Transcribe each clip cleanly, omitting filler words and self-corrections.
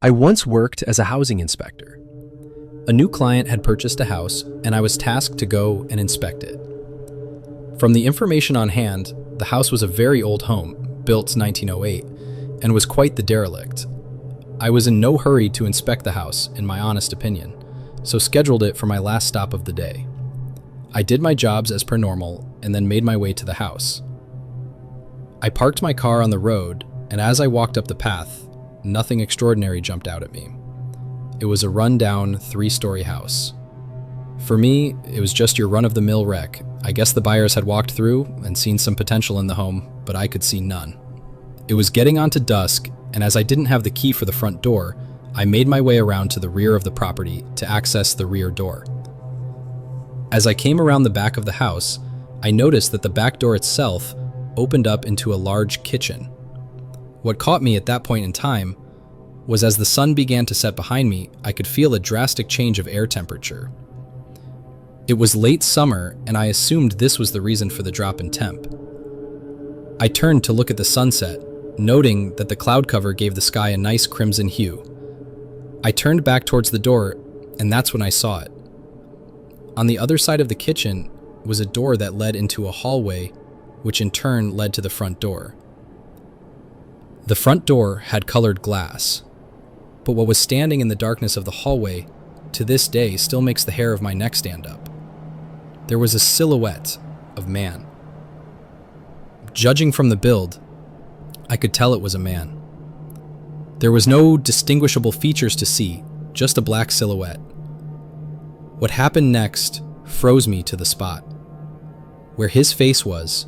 I once worked as a housing inspector. A new client had purchased a house, and I was tasked to go and inspect it. From the information on hand, the house was a very old home, built 1908, and was quite the derelict. I was in no hurry to inspect the house, in my honest opinion, so scheduled it for my last stop of the day. I did my jobs as per normal, and then made my way to the house. I parked my car on the road, and as I walked up the path, nothing extraordinary jumped out at me. It was a run-down 3-story house. For me, it was just your run-of-the-mill wreck. I guess the buyers had walked through and seen some potential in the home, but I could see none. It was getting on to dusk, and as I didn't have the key for the front door, I made my way around to the rear of the property to access the rear door. As I came around the back of the house, I noticed that the back door itself opened up into a large kitchen. What caught me at that point in time was as the sun began to set behind me, I could feel a drastic change of air temperature. It was late summer, and I assumed this was the reason for the drop in temp. I turned to look at the sunset, noting that the cloud cover gave the sky a nice crimson hue. I turned back towards the door, and that's when I saw it. On the other side of the kitchen was a door that led into a hallway, which in turn led to the front door. The front door had colored glass, but what was standing in the darkness of the hallway to this day still makes the hair of my neck stand up. There was a silhouette of man. Judging from the build, I could tell it was a man. There was no distinguishable features to see, just a black silhouette. What happened next froze me to the spot. Where his face was,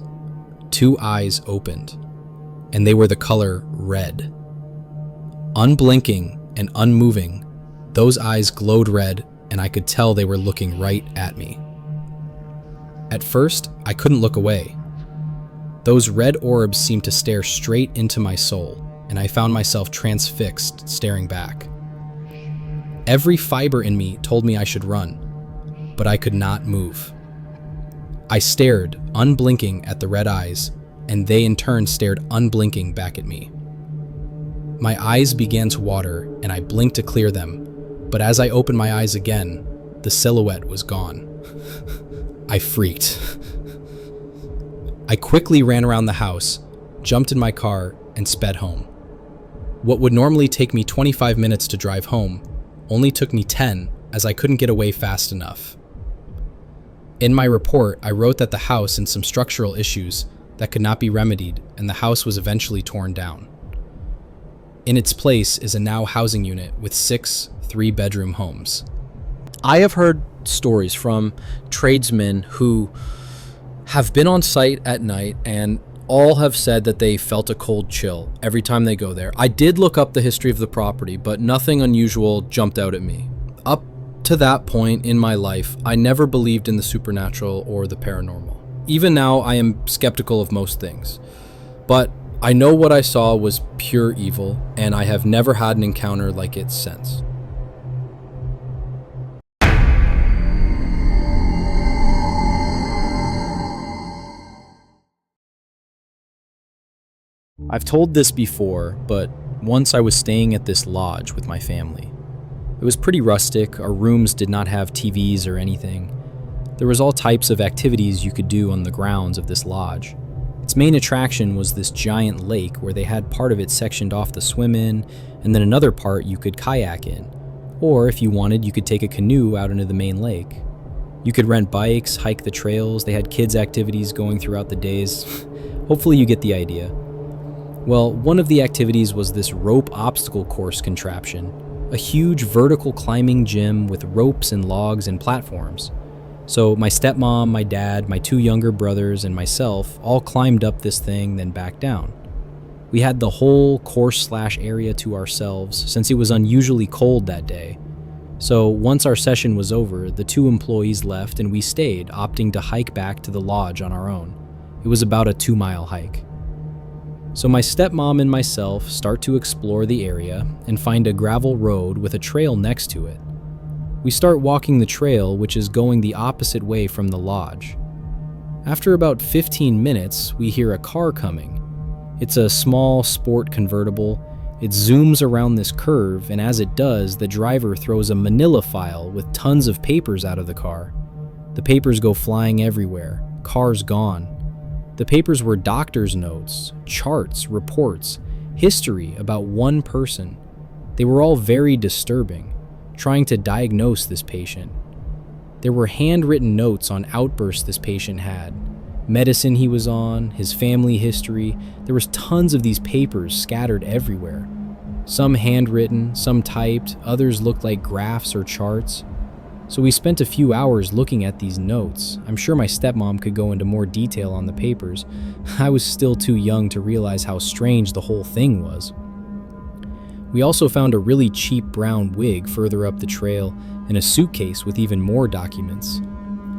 2 eyes opened, and they were the color red. Unblinking and unmoving, those eyes glowed red, and I could tell they were looking right at me. At first, I couldn't look away. Those red orbs seemed to stare straight into my soul, and I found myself transfixed, staring back. Every fiber in me told me I should run, but I could not move. I stared, unblinking, at the red eyes, and they in turn stared unblinking back at me. My eyes began to water, and I blinked to clear them, but as I opened my eyes again, the silhouette was gone. I freaked. I quickly ran around the house, jumped in my car, and sped home. What would normally take me 25 minutes to drive home only took me 10, as I couldn't get away fast enough. In my report, I wrote that the house had some structural issues that could not be remedied, and the house was eventually torn down. In its place is a now housing unit with 6 3-bedroom homes. I have heard stories from tradesmen who have been on site at night and all have said that they felt a cold chill every time they go there. I did look up the history of the property, but nothing unusual jumped out at me. Up to that point in my life, I never believed in the supernatural or the paranormal. Even now, I am skeptical of most things. But I know what I saw was pure evil, and I have never had an encounter like it since. I've told this before, but once I was staying at this lodge with my family. It was pretty rustic. Our rooms did not have TVs or anything. There was all types of activities you could do on the grounds of this lodge. Its main attraction was this giant lake where they had part of it sectioned off to swim in, and then another part you could kayak in. Or if you wanted, you could take a canoe out into the main lake. You could rent bikes, hike the trails. They had kids' activities going throughout the days. Hopefully you get the idea. Well, one of the activities was this rope obstacle course contraption, a huge vertical climbing gym with ropes and logs and platforms. So my stepmom, my dad, my 2 younger brothers, and myself all climbed up this thing, then back down. We had the whole course/area to ourselves since it was unusually cold that day. So once our session was over, the 2 employees left and we stayed, opting to hike back to the lodge on our own. It was about a 2-mile hike. So my stepmom and myself start to explore the area and find a gravel road with a trail next to it. We start walking the trail, which is going the opposite way from the lodge. After about 15 minutes, we hear a car coming. It's a small sport convertible. It zooms around this curve, and as it does, the driver throws a manila file with tons of papers out of the car. The papers go flying everywhere. Car's gone. The papers were doctor's notes, charts, reports, history about one person. They were all very disturbing, trying to diagnose this patient. There were handwritten notes on outbursts this patient had, medicine he was on, his family history. There was tons of these papers scattered everywhere. Some handwritten, some typed, others looked like graphs or charts. So we spent a few hours looking at these notes. I'm sure my stepmom could go into more detail on the papers. I was still too young to realize how strange the whole thing was. We also found a really cheap brown wig further up the trail and a suitcase with even more documents,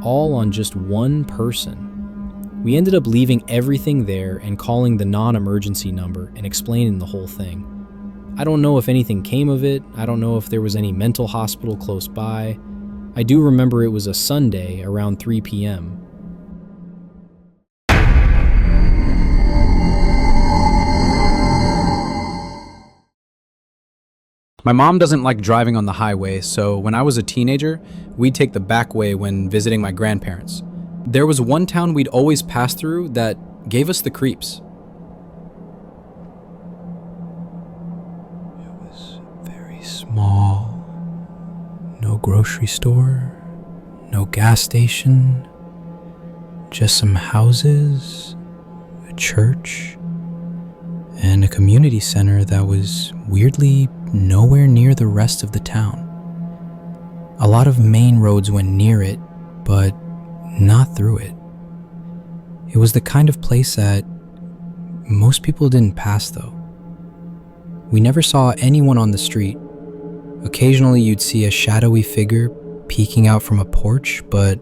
all on just one person. We ended up leaving everything there and calling the non-emergency number and explaining the whole thing. I don't know if anything came of it. I don't know if there was any mental hospital close by. I do remember it was a Sunday around 3 p.m. My mom doesn't like driving on the highway, so when I was a teenager, we'd take the back way when visiting my grandparents. There was one town we'd always pass through that gave us the creeps. It was very small. No grocery store, no gas station, just some houses, a church, and a community center that was weirdly nowhere near the rest of the town. A lot of main roads went near it, but not through it. It was the kind of place that most people didn't pass though. We never saw anyone on the street. Occasionally you'd see a shadowy figure peeking out from a porch, but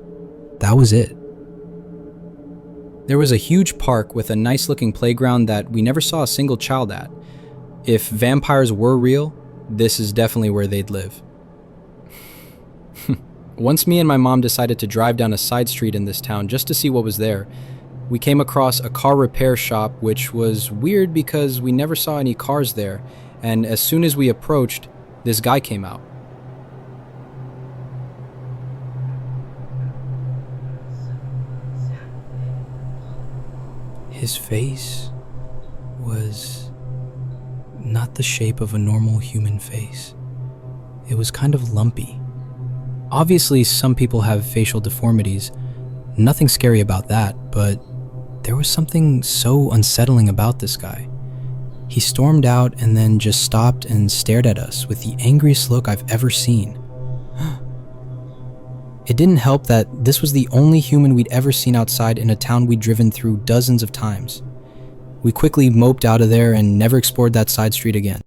that was it. There was a huge park with a nice looking playground that we never saw a single child at. If vampires were real, this is definitely where they'd live. Once me and my mom decided to drive down a side street in this town just to see what was there, we came across a car repair shop, which was weird because we never saw any cars there, and as soon as we approached, this guy came out. His face was not the shape of a normal human face. It was kind of lumpy. Obviously, some people have facial deformities. Nothing scary about that, but there was something so unsettling about this guy. He stormed out and then just stopped and stared at us with the angriest look I've ever seen. It didn't help that this was the only human we'd ever seen outside in a town we'd driven through dozens of times. We quickly moped out of there and never explored that side street again.